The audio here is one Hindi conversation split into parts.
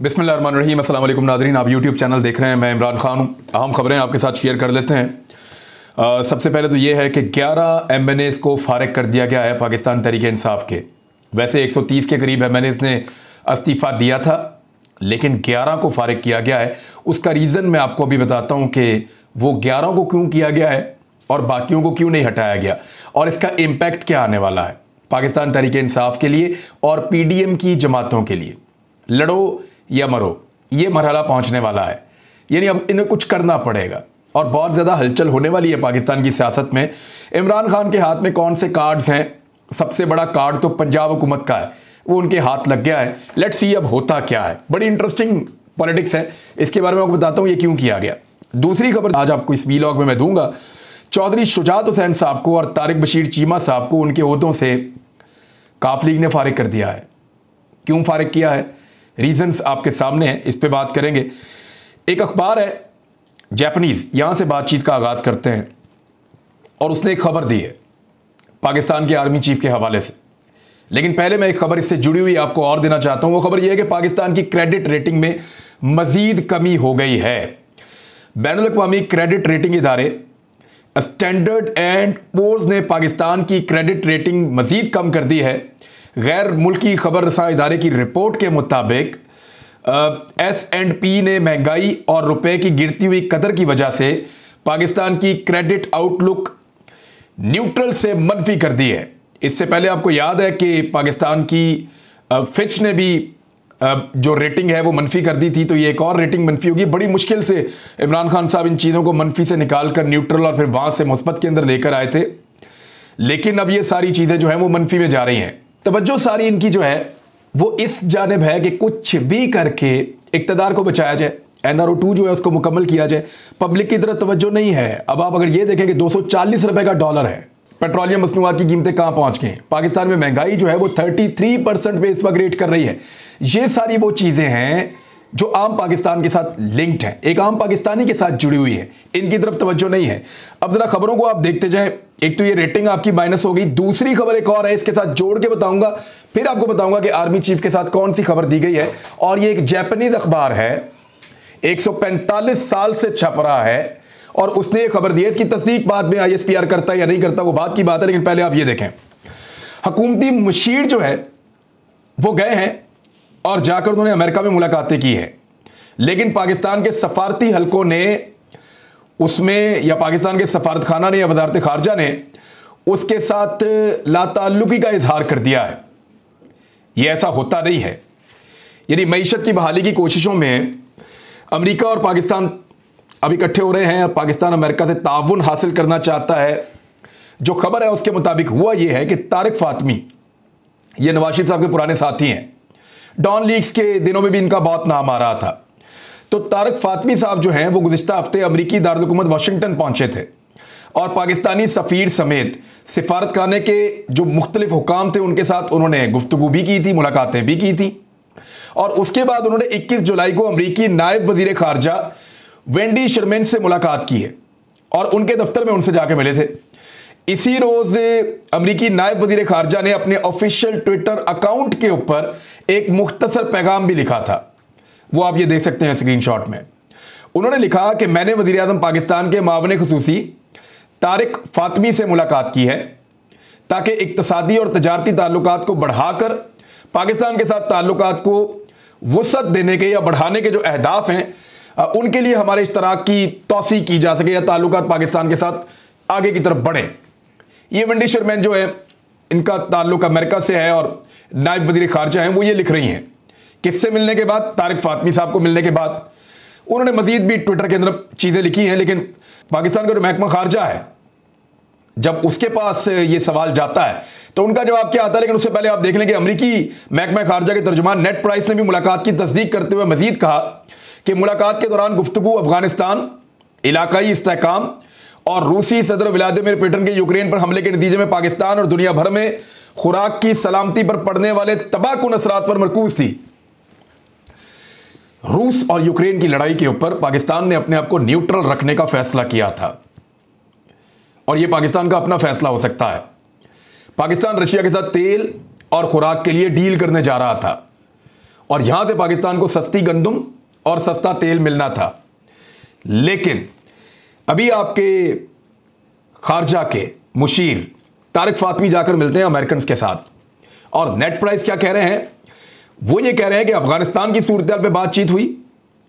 बिस्मिल्लाहिर्रहमानिर्रहीम। अस्सलाम वालेकुम नाज़रीन, आप यूट्यूब चैनल देख रहे हैं। मैं इमरान खान हूँ। अहम खबरें आपके साथ शेयर कर लेते हैं। सबसे पहले तो ये है कि 11 MNAs को फारिग कर दिया गया है पाकिस्तान तहरीक इंसाफ के। वैसे 130 के करीब MNAs ने इस्तीफ़ा दिया था, लेकिन 11 को फारिग किया गया है। उसका रीज़न मैं आपको अभी बताता हूँ कि वो 11 को क्यों किया गया है और बाकियों को क्यों नहीं हटाया गया, और इसका इम्पैक्ट क्या आने वाला है पाकिस्तान तहरीक इंसाफ के लिए और PDM की जमातों के लिए। लड़ो या मरो, ये मरहला पहुंचने वाला है, यानी अब इन्हें कुछ करना पड़ेगा और बहुत ज़्यादा हलचल होने वाली है पाकिस्तान की सियासत में। इमरान खान के हाथ में कौन से कार्ड्स हैं? सबसे बड़ा कार्ड तो पंजाब हुकूमत का है, वो उनके हाथ लग गया है। लेट्स सी अब होता क्या है। बड़ी इंटरेस्टिंग पॉलिटिक्स है, इसके बारे में आपको बताता हूँ ये क्यों किया गया। दूसरी खबर आज आपको इस वीलॉग में मैं दूंगा। चौधरी शुजात हुसैन साहब को और तारिक बशीर चीमा साहब को उनके ओहदों से काफ लीग ने फारिग कर दिया है। क्यों फारिग किया है, रीजंस आपके सामने हैं, इस पे बात करेंगे। एक अखबार है जापानीज, यहां से बातचीत का आगाज करते हैं, और उसने एक खबर दी है पाकिस्तान के आर्मी चीफ के हवाले से। लेकिन पहले मैं एक खबर इससे जुड़ी हुई आपको और देना चाहता हूं। वो खबर यह है कि पाकिस्तान की क्रेडिट रेटिंग में मजीद कमी हो गई है। बैनुल अक़वामी क्रेडिट रेटिंग इदारे स्टैंडर्ड एंड पोर्स ने पाकिस्तान की क्रेडिट रेटिंग मजीद कम कर दी है। गैर मुल्की खबर रसा इदारे की रिपोर्ट के मुताबिक S&P ने महंगाई और रुपए की गिरती हुई कदर की वजह से पाकिस्तान की क्रेडिट आउटलुक न्यूट्रल से मनफी कर दी है। इससे पहले आपको याद है कि पाकिस्तान की फिच ने भी जो रेटिंग है वो मनफी कर दी थी, तो ये एक और रेटिंग मनफी होगी। बड़ी मुश्किल से इमरान खान साहब इन चीज़ों को मनफी से निकाल कर न्यूट्रल और फिर वहां से मुस्बत के अंदर लेकर आए थे, लेकिन अब ये सारी चीज़ें जो है वो मनफी में जा रही हैं। तवज्जो सारी इनकी जो है वो इस जानिब है कि कुछ भी करके इक़्तिदार को बचाया जाए, NRO2 जो है उसको मुकम्मल किया जाए। पब्लिक की तरफ तवज्जो नहीं है। अब आप अगर ये देखें कि 240 रुपए का डॉलर है, पेट्रोलियम मसनूआत की कीमतें कहां पहुंच गई हैं, पाकिस्तान में महंगाई जो है वो 33% पे इस वक्त रेट कर रही है। ये सारी वो चीजें हैं जो आम पाकिस्तान के साथ लिंक्ड हैं, एक आम पाकिस्तानी के साथ जुड़ी हुई है। इनकी तरफ तवज्जो नहीं है। अब जरा खबरों को आप देखते जाएं। एक तो ये रेटिंग आपकी माइनस हो गई, दूसरी खबर एक और है, इसके साथ जोड़ के बताऊंगा, फिर आपको बताऊंगा कि आर्मी चीफ के साथ कौन सी खबर दी गई है। और ये एक जापानीज अखबार है, 145 साल से छप रहा है, और उसने ये खबर दी है। इसकी तस्दीक बाद में ISPR करता है या नहीं करता वो बात की बात है, लेकिन पहले आप ये देखें। हुकूमती मुशीर जो है वो गए हैं और जाकर उन्होंने अमेरिका में मुलाकातें की है, लेकिन पाकिस्तान के सफारती हलकों ने उसमें, या पाकिस्तान के सफारत खाना ने या वजारत खारजा ने उसके साथ लाताल्लुकी का इजहार कर दिया है। यह ऐसा होता नहीं है। यानी मईशत की बहाली की कोशिशों में अमेरिका और पाकिस्तान अब इकट्ठे हो रहे हैं और पाकिस्तान अमेरिका से ताउन हासिल करना चाहता है। जो खबर है उसके मुताबिक हुआ यह है कि तारिक फातमी, ये नवाज शरीफ साहब के पुराने साथी हैं, डॉन लीक्स के दिनों में भी इनका बहुत नाम आ रहा था। तो तारिक फातमी साहब जो हैं वो गुज़िश्ता हफ्ते अमरीकी दारुल हुकूमत वाशिंगटन पहुंचे थे और पाकिस्तानी सफ़ीर समेत सिफारत खाने के जो मुख्तलिफ हुकाम थे उनके साथ उन्होंने गुफ्तगू भी की थी, मुलाकातें भी की थी। और उसके बाद उन्होंने 21 जुलाई को अमरीकी नायब वजीर खारजा वेंडी शर्मेन से मुलाकात की है और उनके दफ्तर में उनसे जाके मिले थे। इसी रोज अमरीकी नायब वजीर खारजा ने अपने ऑफिशियल ट्विटर अकाउंट के ऊपर एक मुख्तसर पैगाम भी लिखा था, वो आप ये देख सकते हैं स्क्रीनशॉट में। उन्होंने लिखा कि मैंने वजीर आज़म पाकिस्तान के मावन खुसूसी तारिक फातमी से मुलाकात की है ताकि इक्तसादी और तजारती ताल्लुकात को बढ़ाकर पाकिस्तान के साथ ताल्लुकात को वुसअत देने के या बढ़ाने के जो अहदाफ हैं उनके लिए हमारे इश्तराक की तौसी की जा सके या ताल्लुकात पाकिस्तान के साथ आगे की तरफ बढ़े। ये वेंडी शर्मेन जो है इनका ताल्लुक अमेरिका से है और नायब वजीर खारजा हैं, वो ये लिख रही हैं। किससे मिलने के बाद? तारिक फातमी साहब को मिलने के बाद। उन्होंने मजीद भी ट्विटर के अंदर चीज़ें लिखी हैं, लेकिन पाकिस्तान का जो महकमा खारजा है जब उसके पास ये सवाल जाता है तो उनका जवाब क्या आता है। लेकिन उससे पहले आप देख लें कि अमरीकी महकमा खारजा के तर्जुमान नेड प्राइस ने भी मुलाकात की तस्दीक करते हुए मजीद कहा कि मुलाकात के दौरान गुफ्तगू अफगानिस्तान, इलाकाई इस्तेहकाम और रूसी सदर व्लादिमीर पुतिन के यूक्रेन पर हमले के नतीजे में पाकिस्तान और दुनिया भर में खुराक की सलामती पर पड़ने वाले तबाहकुन असरात पर मरकूज थी। रूस और यूक्रेन की लड़ाई के ऊपर पाकिस्तान ने अपने आप को न्यूट्रल रखने का फैसला किया था और यह पाकिस्तान का अपना फैसला हो सकता है। पाकिस्तान रशिया के साथ तेल और खुराक के लिए डील करने जा रहा था और यहां से पाकिस्तान को सस्ती गंदम और सस्ता तेल मिलना था। लेकिन अभी आपके खारजा के मुशीर तारिक फातमी जाकर मिलते हैं अमेरिकन के साथ, और नेट प्राइस क्या कह रहे हैं? वो ये कह रहे हैं कि अफगानिस्तान की सूरत पे बातचीत हुई,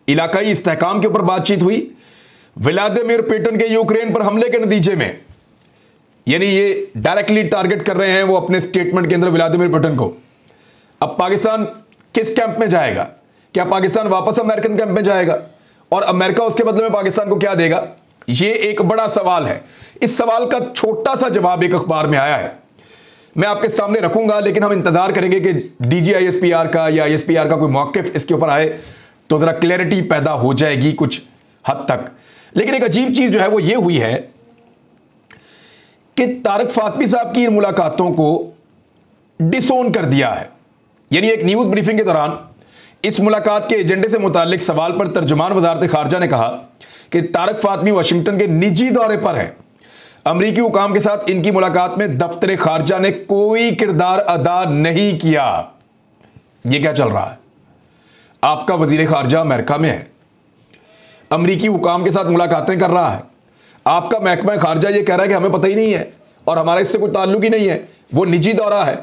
इलाकाई इस्तेहकाम के ऊपर बातचीत हुई, व्लादिमीर पुतिन के यूक्रेन पर हमले के नतीजे में, यानी ये डायरेक्टली टारगेट कर रहे हैं वो अपने स्टेटमेंट के अंदर व्लादिमीर पुतिन को। अब पाकिस्तान किस कैंप में जाएगा? क्या पाकिस्तान वापस अमेरिकन कैंप में जाएगा? और अमेरिका उसके बदले में पाकिस्तान को क्या देगा? ये एक बड़ा सवाल है। इस सवाल का छोटा सा जवाब एक अखबार में आया है, मैं आपके सामने रखूंगा, लेकिन हम इंतजार करेंगे कि DGISPR का या ISPR का कोई मौक़िफ़ इसके ऊपर आए तो ज़रा क्लैरिटी पैदा हो जाएगी कुछ हद तक। लेकिन एक अजीब चीज़ जो है वो ये हुई है कि तारिक फातमी साहब की इन मुलाकातों को डिसोन कर दिया है। यानी एक न्यूज़ ब्रीफिंग के दौरान इस मुलाकात के एजेंडे से मुतालिक सवाल पर तर्जुमान वज़ारत ख़ारजा ने कहा कि तारिक फातमी वाशिंगटन के निजी दौरे पर हैं। अमरीकी हुकाम के साथ इनकी मुलाकात में दफ्तर ख़ारजा ने कोई किरदार अदा नहीं किया। यह क्या चल रहा है? आपका वज़ीर ख़ारजा अमेरिका में है, अमरीकी हुकाम के साथ मुलाकातें कर रहा है, आपका महकमा ख़ारजा ये कह रहा है कि हमें पता ही नहीं है और हमारा इससे कोई ताल्लुक ही नहीं है, वो निजी दौरा है।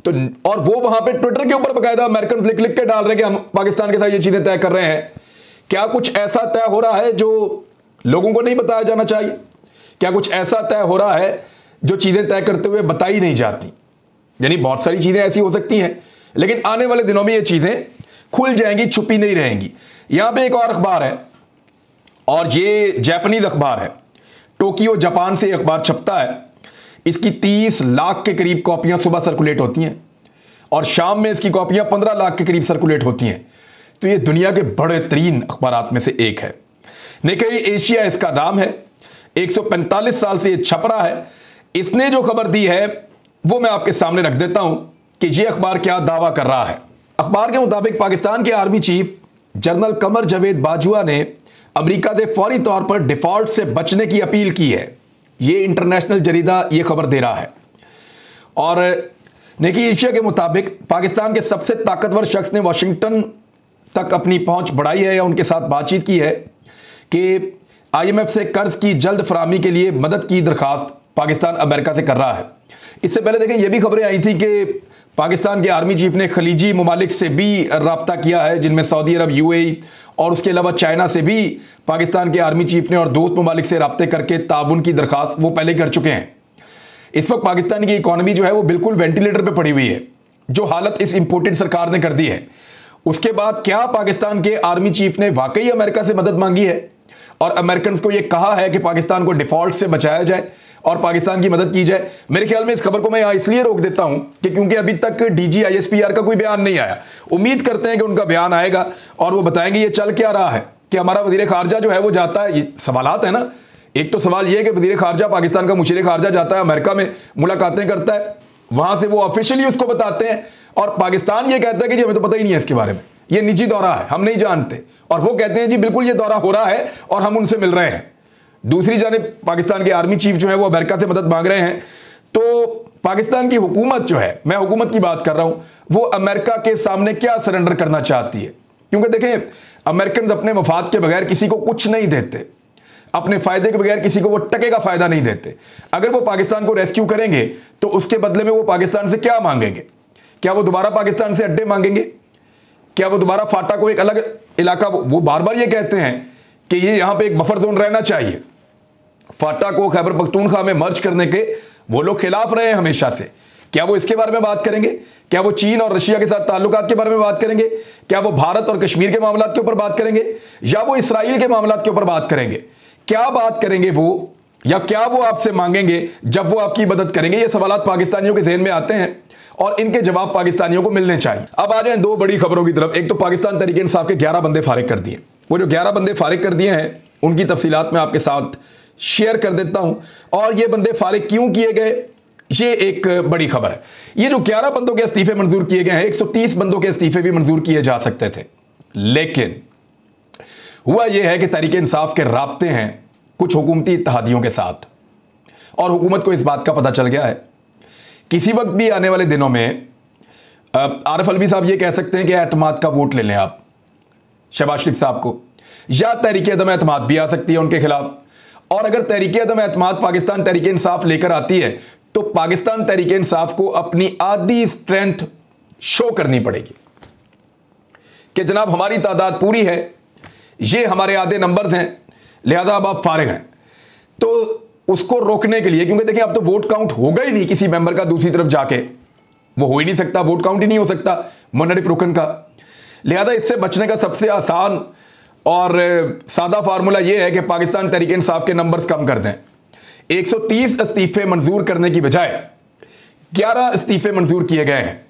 तो और वो वहां पे ट्विटर के ऊपर बाकायदा अमेरिकन लिख लिख के डाल रहे हैं कि हम पाकिस्तान के साथ ये चीज़ें तय कर रहे हैं। क्या कुछ ऐसा तय हो रहा है जो लोगों को नहीं बताया जाना चाहिए? क्या कुछ ऐसा तय हो रहा है जो चीज़ें तय करते हुए बताई नहीं जाती? यानी बहुत सारी चीज़ें ऐसी हो सकती हैं, लेकिन आने वाले दिनों में ये चीज़ें खुल जाएंगी, छुपी नहीं रहेंगी। यहां पे एक और अखबार है, और ये जापानीज अखबार है, टोक्यो जापान से अखबार छपता है। इसकी 30 लाख के करीब कॉपियां सुबह सर्कुलेट होती हैं और शाम में इसकी कॉपियां 15 लाख के करीब सर्कुलेट होती हैं। तो ये दुनिया के बड़े तरीन अखबारात में से एक है। निक्केई एशिया इसका नाम है। 145 साल से ये छप रहा है। इसने जो खबर दी है वो मैं आपके सामने रख देता हूं कि ये अखबार क्या दावा कर रहा है। अखबार के मुताबिक पाकिस्तान के army chief general Qamar Javed Bajwa ने अमेरिका से फौरी तौर पर डिफॉल्ट से बचने की अपील की है। ये इंटरनेशनल जरीदा ये खबर दे रहा है। और निक्केई एशिया के मुताबिक पाकिस्तान के सबसे ताकतवर शख्स ने वाशिंगटन तक अपनी पहुंच बढ़ाई है या उनके साथ बातचीत की है कि IMF से कर्ज की जल्द फराहमी के लिए मदद की दरखास्त पाकिस्तान अमेरिका से कर रहा है। इससे पहले देखें ये भी खबरें आई थी कि पाकिस्तान के आर्मी चीफ ने खलीजी ममालिक से भी रब्ता किया है, जिनमें सऊदी अरब, UAE और उसके अलावा चाइना से भी पाकिस्तान के आर्मी चीफ ने और दोस्त ममालिक से रब्ते करके ताउन की दरखास्त वो पहले कर चुके हैं। इस वक्त पाकिस्तान की इकॉनमी जो है वो बिल्कुल वेंटिलेटर पे पड़ी हुई है, जो हालत इस इंपोर्टेड सरकार ने कर दी है। उसके बाद क्या पाकिस्तान के आर्मी चीफ ने वाकई अमेरिका से मदद मांगी है और अमेरिकन को यह कहा है कि पाकिस्तान को डिफॉल्ट से बचाया जाए और पाकिस्तान की मदद की जाए? मेरे ख्याल में इस खबर को मैं यहां इसलिए रोक देता हूं कि क्योंकि अभी तक DGISPR का कोई बयान नहीं आया। उम्मीद करते हैं कि उनका बयान आएगा और वो बताएंगे ये चल क्या रहा है कि हमारा वजीर खारजा जो है वो जाता है। ये सवालात है ना, एक तो सवाल ये है कि वजीर खारजा पाकिस्तान का मुशीर खारजा जाता है अमेरिका में, मुलाकातें करता है, वहां से वो ऑफिशियली उसको बताते हैं और पाकिस्तान ये कहता है कि जी हमें तो पता ही नहीं है इसके बारे में, ये निजी दौरा है, हम नहीं जानते। और वो कहते हैं जी बिल्कुल ये दौरा हो रहा है और हम उनसे मिल रहे हैं। दूसरी जानिब पाकिस्तान के आर्मी चीफ जो है वो अमेरिका से मदद मांग रहे हैं। तो पाकिस्तान की हुकूमत जो है, मैं हुकूमत की बात कर रहा हूं, वो अमेरिका के सामने क्या सरेंडर करना चाहती है? क्योंकि देखें अमेरिकन अपने मफाद के बगैर किसी को कुछ नहीं देते, अपने फायदे के बगैर किसी को वो टके का फायदा नहीं देते। अगर वो पाकिस्तान को रेस्क्यू करेंगे तो उसके बदले में वो पाकिस्तान से क्या मांगेंगे? क्या वो दोबारा पाकिस्तान से अड्डे मांगेंगे? क्या वो दोबारा फाटा को एक अलग इलाका, वो बार बार ये कहते हैं कि ये यहां पे एक बफर जोन रहना चाहिए। फाटा को खैबर पख्तूनख्वा में मर्ज करने के वो लोग खिलाफ रहे हैं हमेशा से। क्या वो इसके बारे में बात करेंगे? क्या वो चीन और रशिया के साथ ताल्लुकात के बारे में बात करेंगे? क्या वो भारत और कश्मीर के मामलात के ऊपर बात करेंगे या वो इसराइल के मामलात के ऊपर बात करेंगे? क्या बात करेंगे वो, या क्या वो आपसे मांगेंगे जब वो आपकी मदद करेंगे? ये सवालात पाकिस्तानियों के ज़हन में आते हैं और इनके जवाब पाकिस्तानियों को मिलने चाहिए। अब आ जाए दो बड़ी खबरों की तरफ। एक तो पाकिस्तान तहरीक इंसाफ के 11 बंदे फारिग कर दिए। वो जो 11 बंदे फारिग कर दिए हैं उनकी तफसीलात मैं आपके साथ शेयर कर देता हूं, और ये बंदे फारिग क्यों किए गए ये एक बड़ी खबर है। ये जो 11 बंदों के इस्तीफे मंजूर किए गए हैं, 130 बंदों के इस्तीफे भी मंजूर किए जा सकते थे, लेकिन हुआ यह है कि तहरीक इंसाफ के राब्ते हैं कुछ हुकूमती इत्तेहादियों के साथ, और हुकूमत को इस बात का पता चल गया है किसी वक्त भी आने वाले दिनों में आरिफ अलवी साहब ये कह सकते हैं कि एतमाद का वोट ले लें आप शहबाज शरीफ साहब को, या तहरीक अदम एतमाद भी आ सकती है उनके खिलाफ। और अगर तहरीक अदम एतमाद पाकिस्तान तहरीक इंसाफ लेकर आती है तो पाकिस्तान तहरीक इंसाफ को अपनी आधी स्ट्रेंथ शो करनी पड़ेगी कि जनाब हमारी तादाद पूरी है, ये हमारे आधे नंबर्स हैं, लिहाजा अब आप फारिग हैं। तो उसको रोकने के लिए, क्योंकि देखिए अब तो वोट काउंट होगा ही नहीं किसी मेंबर का दूसरी तरफ जाके, वो हो ही नहीं सकता, वोट काउंट ही नहीं हो सकता मुनरिफ रुकन का। लिहाजा इससे बचने का सबसे आसान और सादा फार्मूला यह है कि पाकिस्तान तहरीक इंसाफ के नंबर्स कम कर दें। 130 इस्तीफे मंजूर करने की बजाय 11 इस्तीफे मंजूर किए गए हैं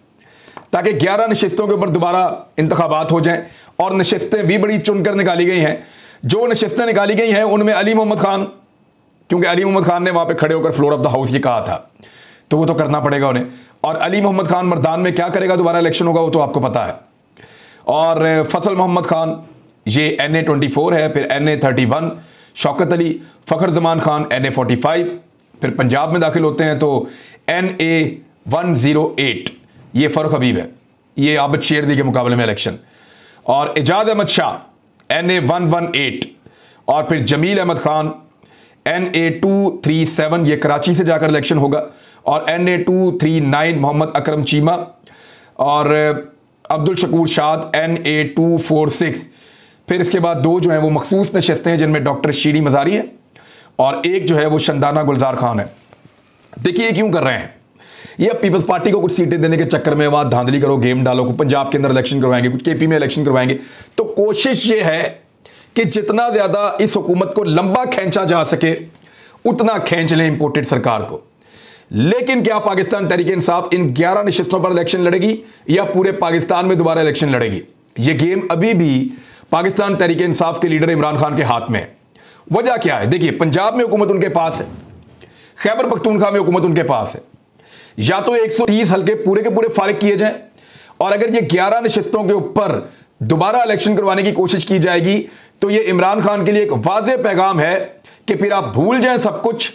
ताकि 11 नशिस्तों के ऊपर दोबारा इंतखाबात हो जाएं। और नशिस्तें भी बड़ी चुनकर निकाली गई हैं। जो नशिस्तें निकाली गई हैं उनमें अली मोहम्मद खान, क्योंकि अली मोहम्मद खान ने वहां पे खड़े होकर फ्लोर ऑफ द हाउस ये कहा था, तो वो तो करना पड़ेगा उन्हें। और अली मोहम्मद खान मर्दान में क्या करेगा, दोबारा इलेक्शन होगा, वो तो आपको पता है। और फसल मोहम्मद खान ये NA24 है, फिर NA31, शौकत अली, फ़खर जमान खान NA45, फिर पंजाब में दाखिल होते हैं तो NA108 ये फ़ारूक हबीब है, ये आबिद शेरनी के मुकाबले में इलेक्शन। और एजाज अहमद शाह NA118, और फिर जमील अहमद खान NA237 ये कराची से जाकर इलेक्शन होगा। और NA239 मोहम्मद अकरम चीमा, और अब्दुल शकूर शाद NA246। फिर इसके बाद दो जो हैं वो मखसूस नशिस्तें हैं जिनमें डॉक्टर शीरी मज़ारी है और एक जो है वो शंदाना गुलजार खान है। देखिए ये क्यों कर रहे हैं, ये अब पीपल्स पार्टी को कुछ सीटें देने के चक्कर में वहाँ धांधली करो, गेम डालो, पंजाब के अंदर इलेक्शन करवाएंगे, कुछ KP में इलेक्शन करवाएंगे। तो कोशिश ये है कि जितना ज़्यादा इस हुकूमत को लंबा खींचा जा सके उतना खींच लें इंपोर्टेड सरकार को। लेकिन क्या पाकिस्तान तहरीक इंसाफ इन 11 नशिस्तों पर इलेक्शन लड़ेगी या पूरे पाकिस्तान में दोबारा इलेक्शन लड़ेगी, ये गेम अभी भी पाकिस्तान तहरीक इंसाफ के लीडर इमरान खान के हाथ में है। वजह क्या है, देखिए पंजाब में हुकूमत उनके पास है, खैबर पख्तूनख्वा में हुकूमत उनके पास है। या तो 130 हल्के पूरे के पूरे फारिग किए जाएं, और अगर ये 11 नशिस्तों के ऊपर दोबारा इलेक्शन करवाने की कोशिश की जाएगी तो ये इमरान खान के लिए एक वाज़ेह पैगाम है कि फिर आप भूल जाएं सब कुछ।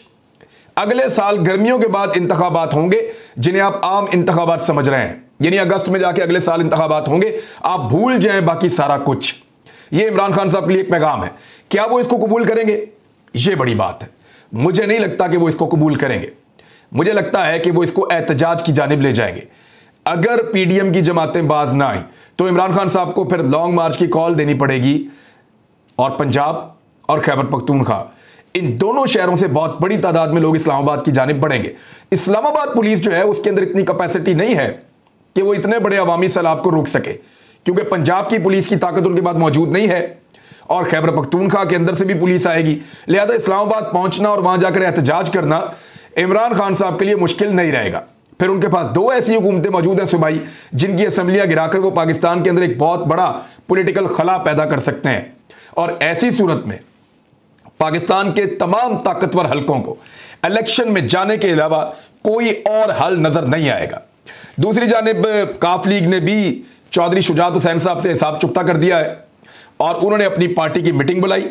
अगले साल गर्मियों के बाद इंतखाबात होंगे जिन्हें आप आम इंतखाबात समझ रहे हैं, यानी अगस्त में जाके अगले साल इंतखाबात होंगे, आप भूल जाएं बाकी सारा कुछ। ये इमरान खान साहब के लिए एक पैगाम है। क्या वो इसको कबूल करेंगे, ये बड़ी बात है। मुझे नहीं लगता कि वो इसको कबूल करेंगे, मुझे लगता है कि वो इसको एहतजाज की जानिब ले जाएंगे। अगर PDM की जमातें बाज ना आई तो इमरान खान साहब को फिर लॉन्ग मार्च की कॉल देनी पड़ेगी, और पंजाब और खैबर पख्तूनख्वा इन दोनों शहरों से बहुत बड़ी तादाद में लोग इस्लामाबाद की जानिब बढ़ेंगे। इस्लामाबाद पुलिस जो है उसके अंदर इतनी कैपेसिटी नहीं है कि वो इतने बड़े अवामी सैलाब को रोक सके, क्योंकि पंजाब की पुलिस की ताकत उनके पास मौजूद नहीं है और खैबर पख्तूनख्वा के अंदर से भी पुलिस आएगी। लिहाजा इस्लामाबाद पहुंचना और वहां जाकर एहतजाज करना इमरान खान साहब के लिए मुश्किल नहीं रहेगा। फिर उनके पास दो ऐसी हुकूमतें मौजूद हैं सूबाई जिनकी असम्बलियां गिराकर वो पाकिस्तान के अंदर एक बहुत बड़ा पॉलिटिकल खला पैदा कर सकते हैं। और ऐसी सूरत में पाकिस्तान के तमाम ताकतवर हलकों को इलेक्शन में जाने के अलावा कोई और हल नजर नहीं आएगा। दूसरी जानिब काफ लीग ने भी चौधरी शुजात हुसैन साहब से हिसाब चुकता कर दिया है और उन्होंने अपनी पार्टी की मीटिंग बुलाई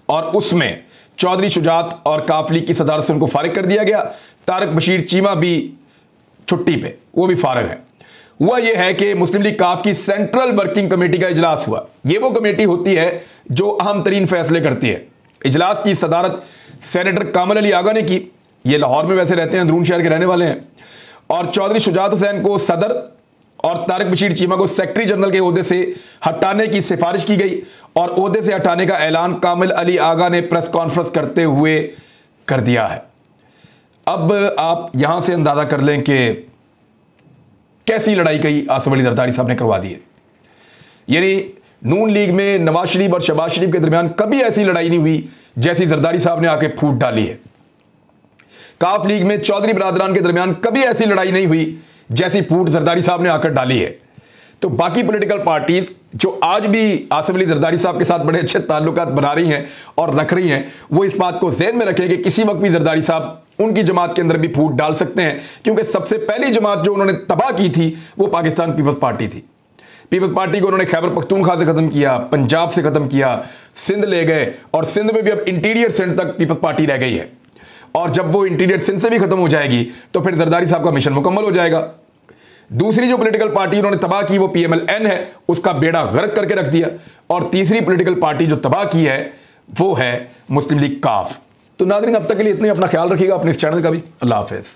और उसमें चौधरी शुजात और काफ लीग की सदारत से उनको फारिग कर दिया गया। तारक बशीर चीमा भी छुट्टी पे, वो भी फारिग है। हुआ यह है कि मुस्लिम लीग काफ की सेंट्रल वर्किंग कमेटी का इजलास हुआ। ये वो कमेटी होती है जो अहम तरीन फैसले करती है। इजलास की सदारत सेनेटर कामल अली आगा ने की, ये लाहौर में वैसे रहते हैं, अंदरून शहर के रहने वाले हैं। और चौधरी शुजात हुसैन को सदर और तारक बशीर चीमा को सेक्रेटरी जनरल के ओहदे से हटाने की सिफारिश की गई और ओहदे से हटाने का ऐलान कामिल अली आगा ने प्रेस कॉन्फ्रेंस करते हुए कर दिया है। अब आप यहां से अंदाजा कर लें कि कैसी लड़ाई कई आसिफ अली जरदारी साहब ने करवा दी है। यानी नून लीग में नवाज शरीफ और शहबाज शरीफ के दरमियान कभी ऐसी लड़ाई नहीं हुई जैसी जरदारी साहब ने आके फूट डाली है। काफ लीग में चौधरी बरादरान के दरमियान कभी ऐसी लड़ाई नहीं हुई जैसी फूट जरदारी साहब ने आकर डाली है। तो बाकी पॉलिटिकल पार्टीज जो आज भी आसिफ अली जरदारी साहब के साथ बड़े अच्छे ताल्लुकात बना रही हैं और रख रही हैं, वो इस बात को ज़हन में रखें कि किसी वक्त भी जरदारी साहब उनकी जमात के अंदर भी फूट डाल सकते हैं, क्योंकि सबसे पहली जमात जो उन्होंने तबाह की थी वो पाकिस्तान पीपल्स पार्टी थी। पीपल्स पार्टी को उन्होंने खैबर पख्तूनख्वा से खत्म किया, पंजाब से खत्म किया, सिंध ले गए और सिंध में भी अब इंटीरियर सिंध तक पीपल्स पार्टी रह गई है। और जब वो इंटीरियर सिंध से भी खत्म हो जाएगी तो फिर जरदारी साहब का मिशन मुकम्मल हो जाएगा। दूसरी जो पॉलिटिकल पार्टी उन्होंने तबाह की वो PMLN है, उसका बेड़ा गर्क करके रख दिया। और तीसरी पॉलिटिकल पार्टी जो तबाह की है वो है मुस्लिम लीग काफ। तो नाज़रीन अब तक के लिए इतने, अपना ख्याल रखिएगा, अपने इस चैनल का भी। अल्लाह हाफिज़।